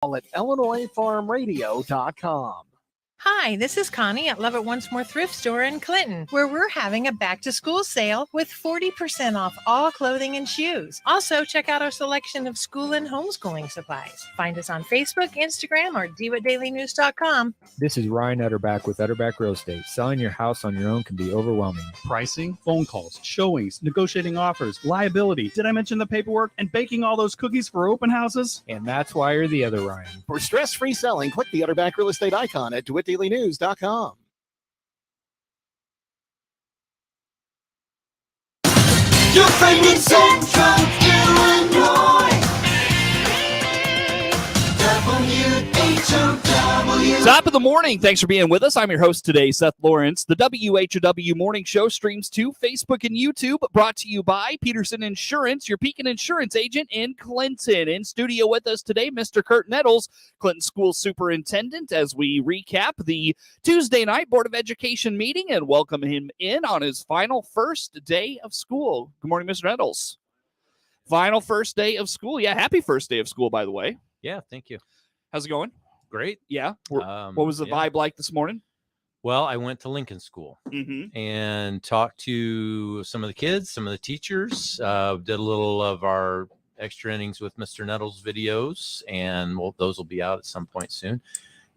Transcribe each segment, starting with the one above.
at IllinoisFarmRadio.com. Hi, this is Connie at Love It Once More Thrift Store in Clinton, where we're having a back-to-school sale with 40% off all clothing and shoes. Also, check out our selection of school and homeschooling supplies. Find us on Facebook, Instagram, or DivaDailyNews.com. This is Ryan Utterback with Utterback Real Estate. Selling your house on your own can be overwhelming. Pricing, phone calls, showings, negotiating offers, liability. Did I mention the paperwork and baking all those cookies for open houses? And that's why you're the other Ryan. For stress-free selling, click the Utterback Real Estate icon at DeWittDailyNews.com. Your friend in Central Illinois. WHOW. Top of the morning. Thanks for being with us. I'm your host today, Seth Lawrence. The WHOW Morning Show streams to Facebook and YouTube, brought to you by Peterson Insurance, your Pekin Insurance agent in Clinton. In studio with us today, Mr. Curt Nettles, Clinton School Superintendent, as we recap the Tuesday night Board of Education meeting and welcome him in on his final first day of school. Good morning, Mr. Nettles. Final first day of school. Yeah, happy first day of school, by the way. Yeah, thank you. How's it going? Great. Yeah. What was the vibe like this morning? Well, I went to Lincoln School and talked to some of the kids, some of the teachers, did a little of our extra innings with Mr. Nettles videos, and those will be out at some point soon.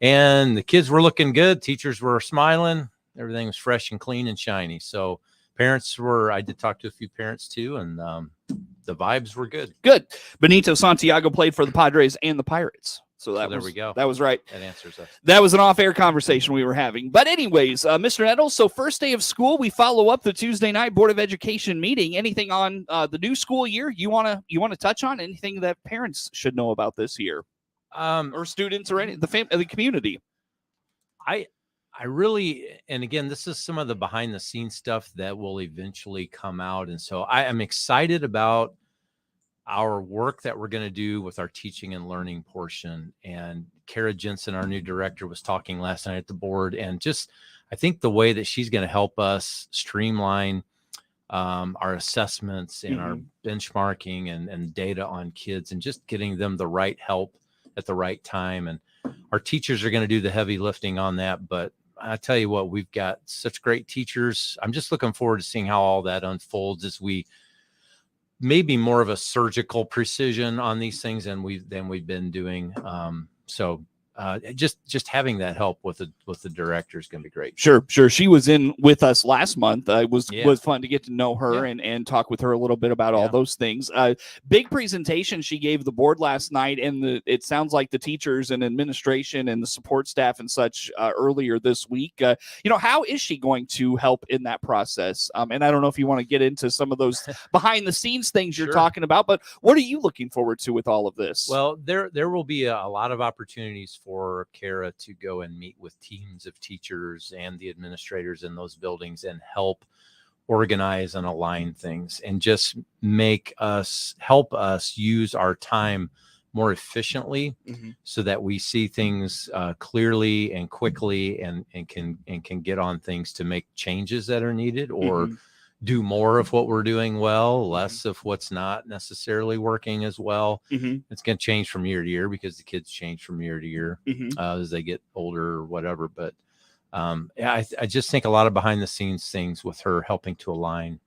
And the kids were looking good. Teachers were smiling. Everything was fresh and clean and shiny. So I did talk to a few parents too, and the vibes were good. Good. Benito Santiago played for the Padres and the Pirates. So there we go. That was right. That answers us. That was an off-air conversation we were having. But anyways, Mr. Nettles, so first day of school, we follow up the Tuesday night Board of Education meeting. Anything on the new school year you want to touch on? Anything that parents should know about this year, or students, or the community? I really, and again, this is some of the behind the scenes stuff that will eventually come out. And so I am excited about our work that we're going to do with our teaching and learning portion. And Kara Jensen, our new director, was talking last night at the board, and just, I think the way that she's going to help us streamline our assessments and our benchmarking and data on kids, and just getting them the right help at the right time. And our teachers are going to do the heavy lifting on that. But I tell you what, we've got such great teachers. I'm just looking forward to seeing how all that unfolds as we maybe more of a surgical precision on these things than we've been doing. Just having that help with the director is going to be great. Sure. She was in with us last month. It was fun to get to know her and talk with her a little bit about all those things. Big presentation she gave the board last night, and it sounds like the teachers and administration and the support staff and such earlier this week. How is she going to help in that process? And I don't know if you want to get into some of those behind the scenes things you're talking about, but what are you looking forward to with all of this? Well, there will be a lot of opportunities for Kara to go and meet with teams of teachers and the administrators in those buildings and help organize and align things, and just help us use our time more efficiently, so that we see things clearly and quickly and can get on things to make changes that are needed, or do more of what we're doing well, less of what's not necessarily working as well. It's going to change from year to year because the kids change from year to year as they get older or whatever. But I just think a lot of behind the scenes things with her helping to align.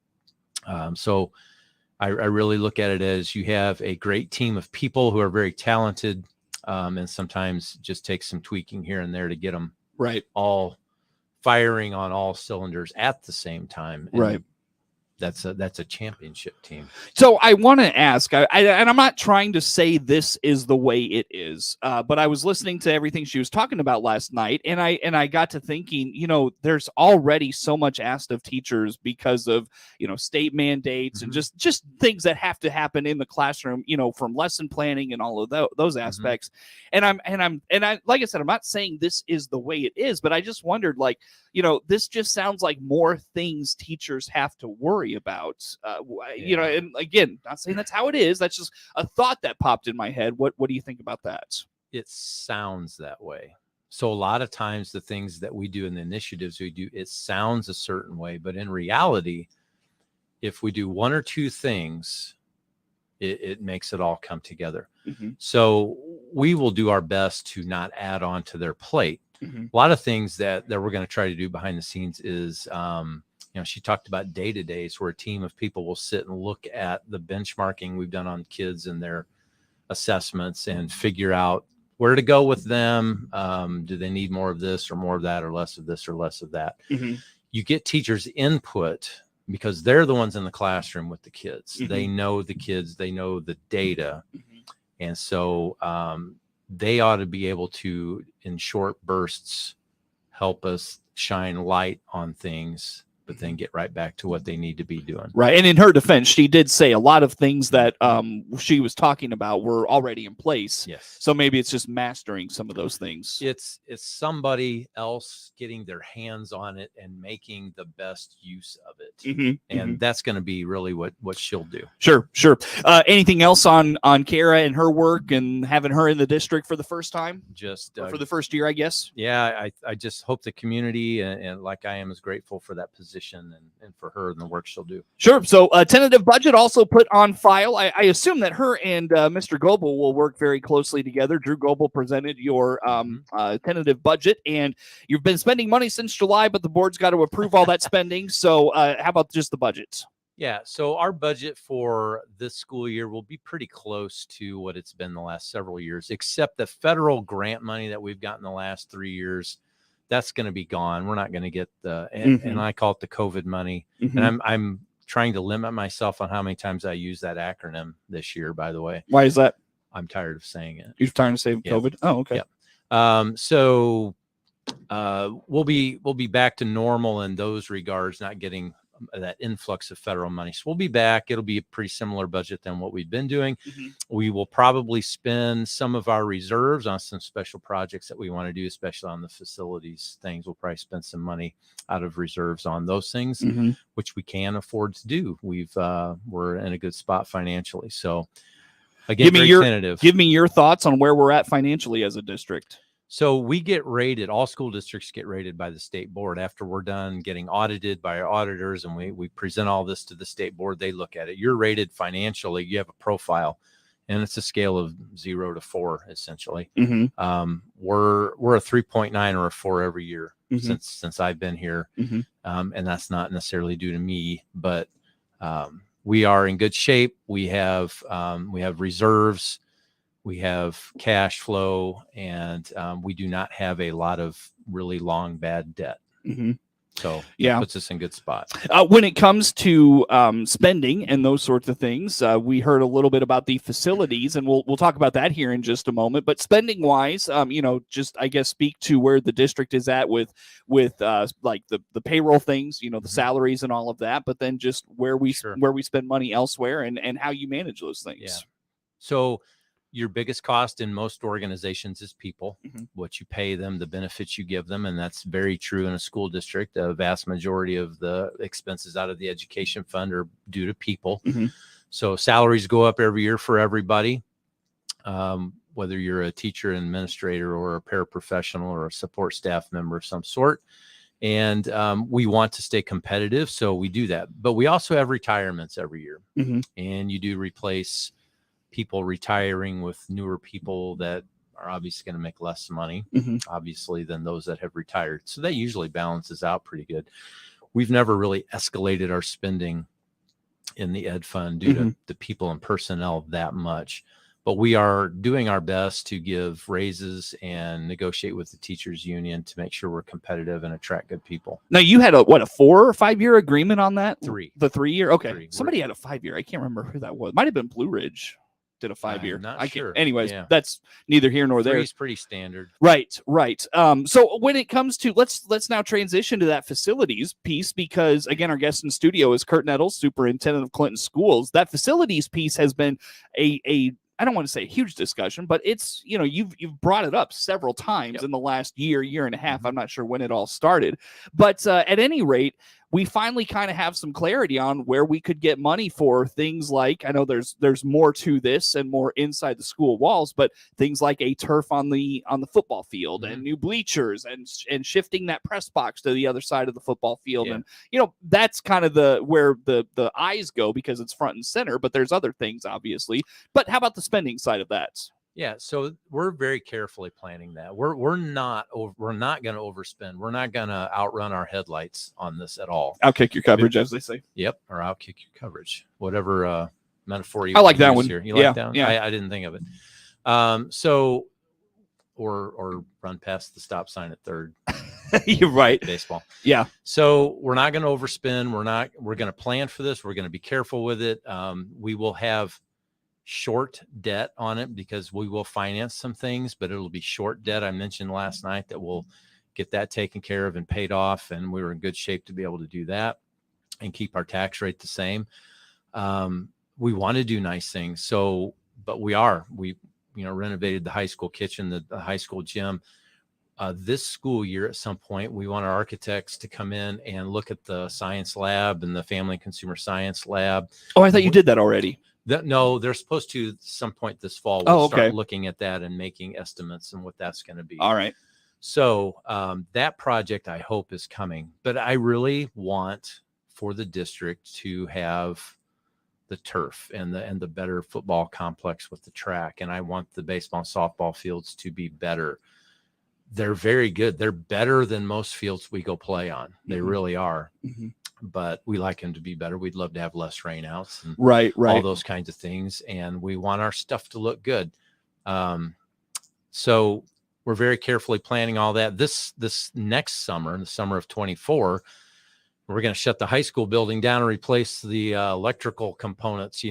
So I really look at it as you have a great team of people who are very talented, and sometimes just takes some tweaking here and there to get them all firing on all cylinders at the same time. And that's a championship team. So I want to ask, and I'm not trying to say this is the way it is, but I was listening to everything she was talking about last night, and I got to thinking, there's already so much asked of teachers because of state mandates and just things that have to happen in the classroom, from lesson planning and all of those aspects. And I like I said, I'm not saying this is the way it is, but I just wondered, this just sounds like more things teachers have to worry about, and again, not saying that's how it is. That's just a thought that popped in my head. What do you think about that? It sounds that way. So a lot of times the things that we do and the initiatives we do, it sounds a certain way, but in reality, if we do one or two things, it makes it all come together. So we will do our best to not add on to their plate. Mhm. A lot of things that we're going to try to do behind the scenes is, she talked about day-to-days where a team of people will sit and look at the benchmarking we've done on kids and their assessments and figure out where to go with them. Do they need more of this or more of that, or less of this or less of that? Mhm. You get teachers' input because they're the ones in the classroom with the kids. Mhm. They know the kids, they know the data. Mhm. And so they ought to be able to, in short bursts, help us shine light on things, but then get right back to what they need to be doing. Right. And in her defense, she did say a lot of things that she was talking about were already in place. Yes. So maybe it's just mastering some of those things. It's somebody else getting their hands on it and making the best use of it. Mhm. And that's going to be really what she'll do. Sure. Anything else on Kara and her work and having her in the district for the first time? Just Or for the first year, I guess. yeah, I just hope the community and like I am is grateful for that position and for her and the work she'll do. Sure. So tentative budget also put on file. I assume that her and Mr. Goebel will work very closely together. Drew Goebel presented your tentative budget, and you've been spending money since July, but the board's got to approve all that spending. So how about just the budget? Yeah, so our budget for this school year will be pretty close to what it's been the last several years, except the federal grant money that we've gotten the last 3 years. That's going to be gone. We're not going to get and I call it the COVID money. Mhm. And I'm trying to limit myself on how many times I use that acronym this year, by the way. Why is that? I'm tired of saying it. You're trying to save Yeah. COVID? Oh, okay. Yeah. So we'll be back to normal in those regards, not getting that influx of federal money. So we'll be back. It'll be a pretty similar budget than what we've been doing. Mhm. We will probably spend some of our reserves on some special projects that we want to do, especially on the facilities things. We'll probably spend some money out of reserves on those things, Mhm. which we can afford to do. We're in a good spot financially. So again, very tentative. Give me your thoughts on where we're at financially as a district. So we get rated, all school districts get rated by the state board after we're done getting audited by our auditors, and we present all this to the state board. They look at it. You're rated financially. You have a profile, and it's a scale of 0 to 4, essentially. Mhm. We're a 3.9 or a 4 every year Mhm. since I've been here. Mhm. And that's not necessarily due to me, but we are in good shape. We have reserves. We have cash flow, and we do not have a lot of really long bad debt. Mhm. So Yeah. that puts us in good spot. When it comes to spending and those sorts of things, we heard a little bit about the facilities, and we'll talk about that here in just a moment. But spending wise, just I guess speak to where the district is at with like the payroll things, the salaries and all of that. But then just where we spend money elsewhere and how you manage those things. Yeah. So your biggest cost in most organizations is people, Mhm. what you pay them, the benefits you give them. And that's very true in a school district. A vast majority of the expenses out of the education fund are due to people. Mhm. So salaries go up every year for everybody, whether you're a teacher, an administrator, or a paraprofessional or a support staff member of some sort. And we want to stay competitive. So we do that. But we also have retirements every year. Mhm. And you do replace people retiring with newer people that are obviously going to make less money, Mhm. obviously, than those that have retired. So that usually balances out pretty good. We've never really escalated our spending in the ed fund due to the people and personnel that much. But we are doing our best to give raises and negotiate with the teachers union to make sure we're competitive and attract good people. Now you had a 4 or 5 year agreement on that? 3. The 3 year. Okay. 3. Somebody had a 5 year. I can't remember who that was. Might have been Blue Ridge. Did a 5 year. I'm not I can't. sure. Anyways, Yeah. that's neither here nor there. 3 is pretty standard. Right. So when it comes to let's now transition to that facilities piece, because again, our guest in studio is Curt Nettles, Superintendent of Clinton Schools. That facilities piece has been a I don't want to say a huge discussion, but it's, you've brought it up several times in the last year and a half. I'm not sure when it all started, but at any rate, we finally kind of have some clarity on where we could get money for things like, I know there's more to this and more inside the school walls, but things like a turf on the football field and new bleachers and shifting that press box to the other side of the football field. Yeah. And, that's kind of where the eyes go because it's front and center, but there's other things obviously. But how about the spending side of that? Yeah, so we're very carefully planning that. We're not going to overspend. We're not going to outrun our headlights on this at all. Outkick your coverage, as they say. Yep, or outkick your coverage, whatever metaphor you. I like wanna that use one. Here. You Yeah, like that one? yeah. I didn't think of it. So, or run past the stop sign at third. You're right. Baseball. Yeah. So we're not going to overspend. We're going to plan for this. We're going to be careful with it. We will have short debt on it because we will finance some things, but it'll be short debt. I mentioned last night that we'll get that taken care of and paid off. And we were in good shape to be able to do that and keep our tax rate the same. We want to do nice things. So, but we renovated the high school kitchen, the high school gym. This school year, at some point, we want our architects to come in and look at the science lab and the family and consumer science lab. Oh, I thought you did that already. No, they're supposed to at some point this fall. We'll start looking at that and making estimates and what that's going to be. All right. So that project, I hope, is coming. But I really want for the district to have the turf and the better football complex with the track. And I want the baseball and softball fields to be better. They're very good. They're better than most fields we go play on. They really are. Mm-hmm. But we like them to be better. We'd love to have less rainouts and right. all those kinds of things. And we want our stuff to look good. So we're very carefully planning all that. This next summer, the summer of 24, we're going to shut the high school building down and replace the electrical components,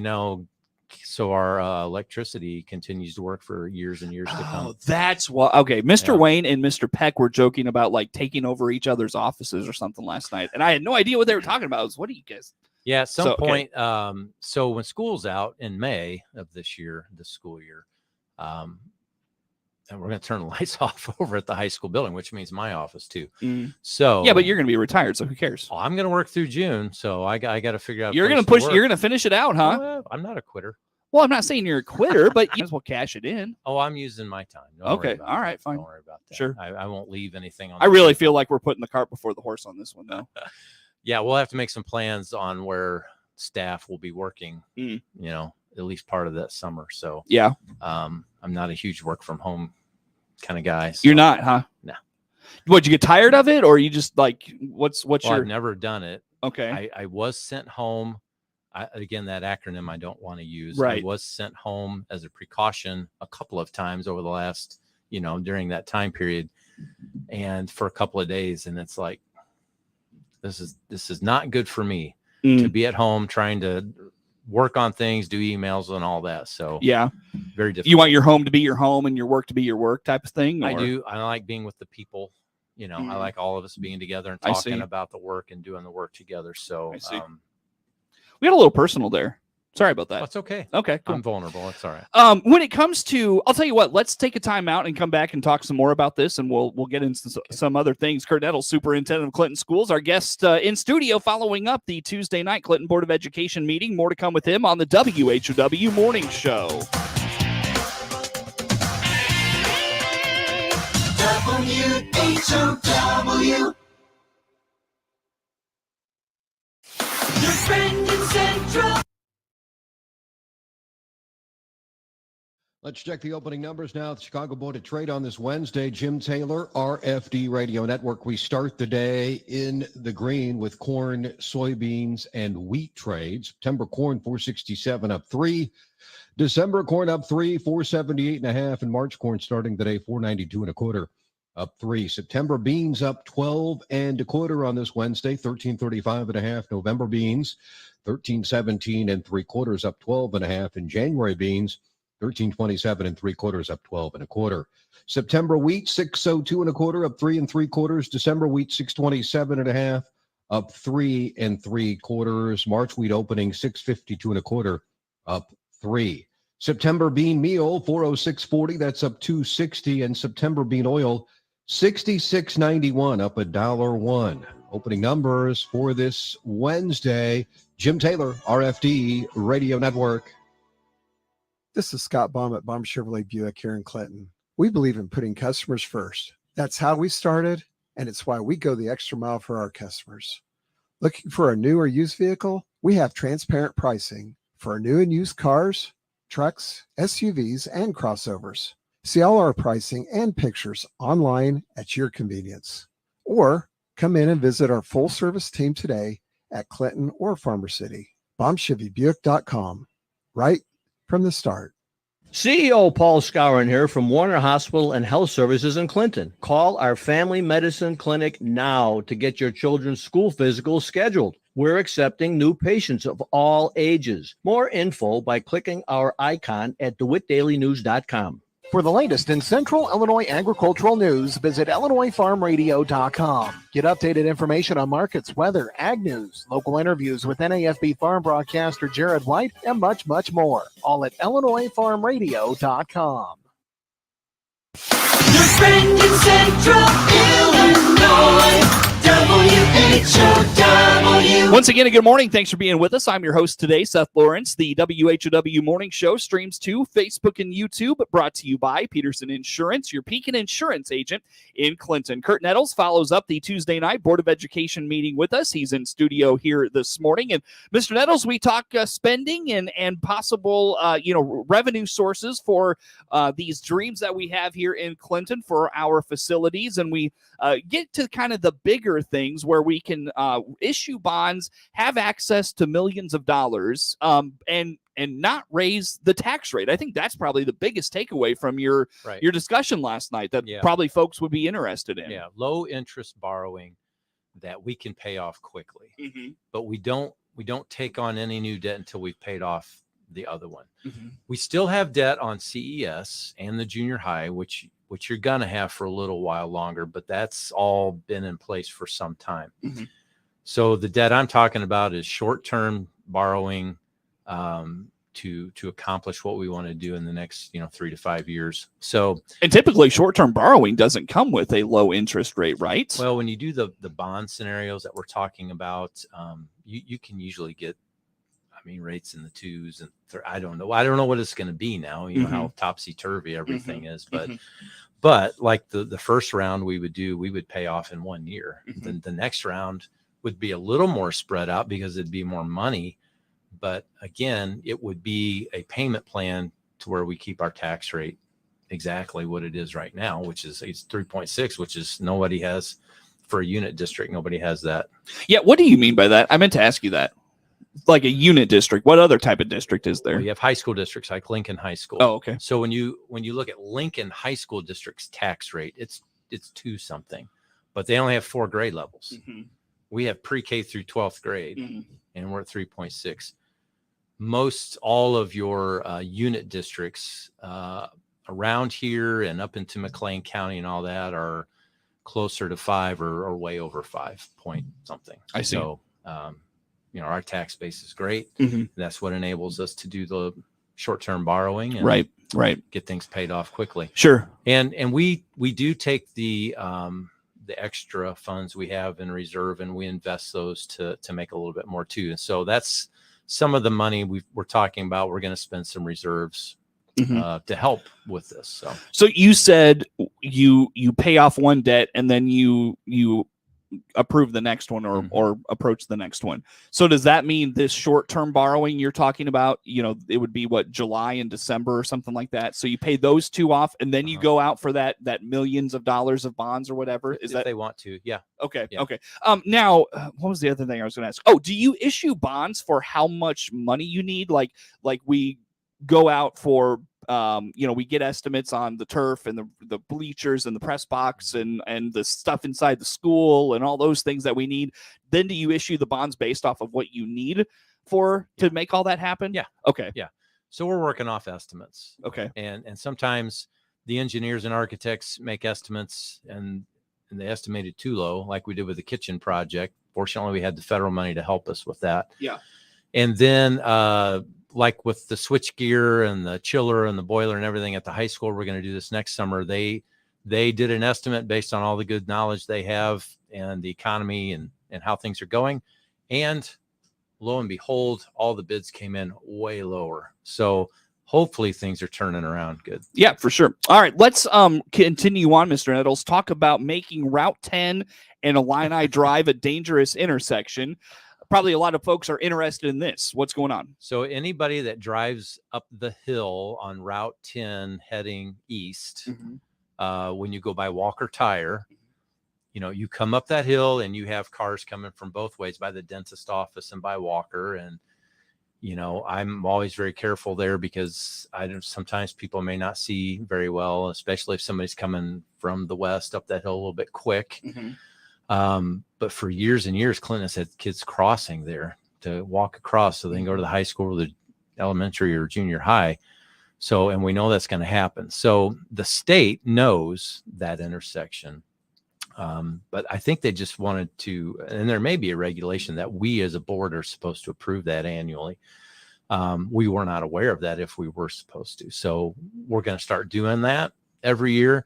so our electricity continues to work for years and years to come. Oh, that's what. Okay, Mr. Wayne and Mr. Peck were joking about like taking over each other's offices or something last night, and I had no idea what they were talking about. What do you guys? Yeah, at some point. So when school's out in May of this school year, and we're going to turn the lights off over at the high school building, which means my office too. So yeah, but you're going to be retired, so who cares? Oh, I'm going to work through June, so I got to figure out. You're going to push. You're going to finish it out, huh? Well, I'm not a quitter. Well, I'm not saying you're a quitter, but you might as well cash it in. Oh, I'm using my time. Okay, all right, fine. Don't worry about that. Sure, I won't leave anything on. I really feel like we're putting the cart before the horse on this one, though. Yeah, we'll have to make some plans on where staff will be working. At least part of that summer. So yeah, I'm not a huge work from home kind of guy. So. You're not, huh? No. Would you get tired of it, or you just like what's your? I've never done it. Okay. I was sent home. Again, that acronym I don't want to use. Right. I was sent home as a precaution a couple of times over the last, during that time period, and for a couple of days, and it's like, this is not good for me to be at home trying to work on things, do emails and all that. So yeah, very difficult. You want your home to be your home and your work to be your work type of thing? Or? I do. I like being with the people. I like all of us being together and talking about the work and doing the work together. So we got a little personal there. Sorry about that. That's okay. Okay, cool. I'm vulnerable. It's all right. When it comes to, I'll tell you what, let's take a time out and come back and talk some more about this, and we'll get into some other things. Curt Nettles, Superintendent of Clinton Schools, our guest in studio following up the Tuesday night Clinton Board of Education meeting. More to come with him on the WHOW Morning Show. WHOW. Your friend in Central. Let's check the opening numbers now at the Chicago Board of Trade on this Wednesday. Jim Taylor, RFD Radio Network. We start the day in the green with corn, soybeans, and wheat trades. September corn, 467 up 3. December corn up 3, 478.5. And March corn starting today, 492.25 up 3. September beans up 12.25 on this Wednesday, 1335.5. November beans, 1317 3/4 up 12.5. And January beans, 1327 3/4 up 12.25. September wheat 602 1/4 up 3 3/4. December wheat 627.5 up 3 3/4. March wheat opening 652 1/4 up 3. September bean meal 406.40, that's up 260. And September bean oil 66.91 up $1.01. Opening numbers for this Wednesday. Jim Taylor, RFD Radio Network. This is Scott Baum at Baum Chevrolet Buick here in Clinton. We believe in putting customers first. That's how we started, and it's why we go the extra mile for our customers. Looking for a new or used vehicle? We have transparent pricing for new and used cars, trucks, SUVs, and crossovers. See all our pricing and pictures online at your convenience. Or come in and visit our full-service team today at Clinton or Farmer City. BombChevyBuick.com. Right from the start. CEO Paul Scourin here from Warner Hospital and Health Services in Clinton. Call our family medicine clinic now to get your children's school physicals scheduled. We're accepting new patients of all ages. More info by clicking our icon at DeWittDailyNews.com. For the latest in Central Illinois agricultural news, visit IllinoisFarmRadio.com. Get updated information on markets, weather, ag news, local interviews with NAFB farm broadcaster Jared White, and much, much more. All at IllinoisFarmRadio.com. Your friend in Central Illinois, WHOW. Once again, a good morning. Thanks for being with us. I'm your host today, Seth Lawrence. The WHOW Morning Show streams to Facebook and YouTube, brought to you by Peterson Insurance, your Pekin Insurance agent in Clinton. Curt Nettles follows up the Tuesday night Board of Education meeting with us. He's in studio here this morning. And Mr. Nettles, we talk spending and possible, revenue sources for these dreams that we have here in Clinton for our facilities. And we get to kind of the bigger things where we can issue bonds, have access to millions of dollars, and not raise the tax rate. I think that's probably the biggest takeaway from your discussion last night that probably folks would be interested in. Yeah, low interest borrowing that we can pay off quickly, but we don't take on any new debt until we've paid off the other one. We still have debt on CES and the junior high, which you're going to have for a little while longer, but that's all been in place for some time. So the debt I'm talking about is short-term borrowing to accomplish what we want to do in the next 3 to 5 years. So, and typically short-term borrowing doesn't come with a low interest rate, right? Well, when you do the bond scenarios that we're talking about, you can usually get, rates in the 2s and I don't know what it's going to be now. You know how topsy-turvy everything is, but like the first round we would pay off in 1 year. Then the next round would be a little more spread out because it'd be more money. But again, it would be a payment plan to where we keep our tax rate exactly what it is right now, which is 3.6, which is nobody has for a unit district. Nobody has that. Yeah. What do you mean by that? I meant to ask you that. Like a unit district. What other type of district is there? Well, you have high school districts like Lincoln High School. Oh, okay. So when you look at Lincoln High School district's tax rate, it's 2 something, but they only have 4 grade levels. We have pre-K through 12th grade, and we're at 3.6. Most all of your unit districts around here and up into McLean County and all that are closer to 5 or way over 5 point something. I see. So, our tax base is great. That's what enables us to do the short-term borrowing and right. get things paid off quickly. Sure. And we do take the extra funds we have in reserve and we invest those to make a little bit more too. And so that's some of the money we're talking about. We're going to spend some reserves to help with this. So you said you pay off one debt and then you approve the next one or approach the next one. So does that mean this short-term borrowing you're talking about, it would be what, July and December or something like that? So you pay those 2 off and then you go out for that millions of dollars of bonds or whatever? If they want to. Yeah. Okay. Yeah. Okay. Now, what was the other thing I was going to ask? Oh, do you issue bonds for how much money you need? Like we go out for we get estimates on the turf and the bleachers and the press box and the stuff inside the school and all those things that we need. Then do you issue the bonds based off of what you need to make all that happen? Yeah. Okay. Yeah. So we're working off estimates. Okay. And sometimes the engineers and architects make estimates and they estimated too low, like we did with the kitchen project. Fortunately, we had the federal money to help us with that. Yeah. And then like with the switch gear and the chiller and the boiler and everything at the high school, we're going to do this next summer. They did an estimate based on all the good knowledge they have and the economy and how things are going. And lo and behold, all the bids came in way lower. So hopefully things are turning around good. Yeah, for sure. All right, let's continue on, Mr. Nettles. Talk about making Route 10 and Illini Drive a dangerous intersection. probably a lot of folks are interested in this. What's going on? So anybody that drives up the hill on Route 10 heading east, when you go by Walker Tire, you know, you come up that hill and you have cars coming from both ways by the dentist office and by Walker. And, you know, I'm always very careful there because sometimes people may not see very well, especially if somebody's coming from the west up that hill a little bit quick. But for years and years, Clinton has had kids crossing there to walk across so they can go to the high school or the elementary or junior high. So, and we know that's going to happen. So the state knows that intersection. But I think they just wanted to, and there may be a regulation that we as a board are supposed to approve that annually. We were not aware of that if we were supposed to. So we're going to start doing that every year.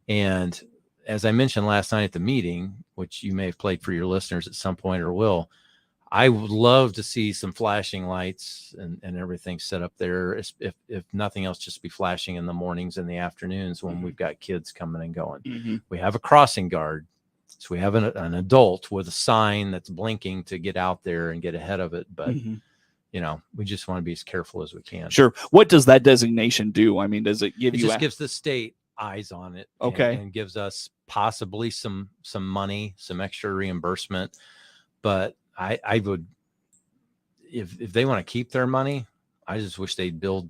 And as I mentioned last night at the meeting, which you may have played for your listeners at some point or will, I would love to see some flashing lights and everything set up there. If nothing else, just be flashing in the mornings and the afternoons when we've got kids coming and going. We have a crossing guard. So we have an adult with a sign that's blinking to get out there and get ahead of it. But, you know, we just want to be as careful as we can. Sure. What does that designation do? I mean, does it give you? It just gives the state eyes on it. Okay. And gives us possibly some money, some extra reimbursement. But I would, if they want to keep their money, I just wish they'd build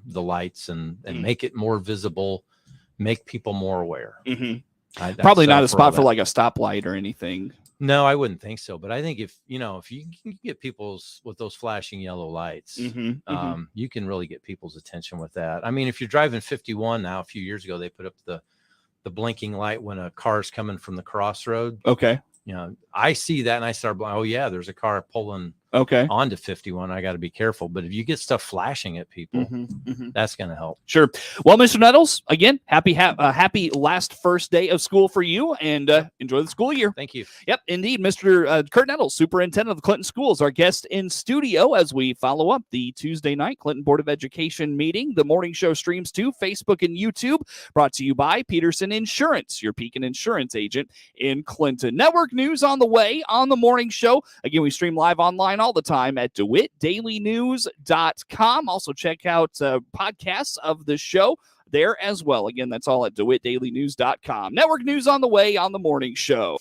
the lights and make it more visible, make people more aware. Probably not a spot for like a stoplight or anything. No, I wouldn't think so. But I think if you can get people's with those flashing yellow lights, you can really get people's attention with that. I mean, if you're driving 51 now, a few years ago, they put up the blinking light when a car's coming from the crossroad. Okay. You know, I see that and I start, oh yeah, there's a car pulling onto 51. I got to be careful. But if you get stuff flashing at people, that's going to help. Sure. Well, Mr. Nettles, again, happy last first day of school for you, and enjoy the school year. Thank you. Yep, indeed. Mr. Curt Nettles, Superintendent of the Clinton Schools, our guest in studio as we follow up the Tuesday night Clinton Board of Education meeting. The morning show streams to Facebook and YouTube, brought to you by Peterson Insurance, your Pekin Insurance agent in Clinton. Network news on the way on the morning show. Again, we stream live online all the time at DeWittDailyNews.com. Also check out podcasts of the show there as well. Again, that's all at DeWittDailyNews.com. Network news on the way on the morning show.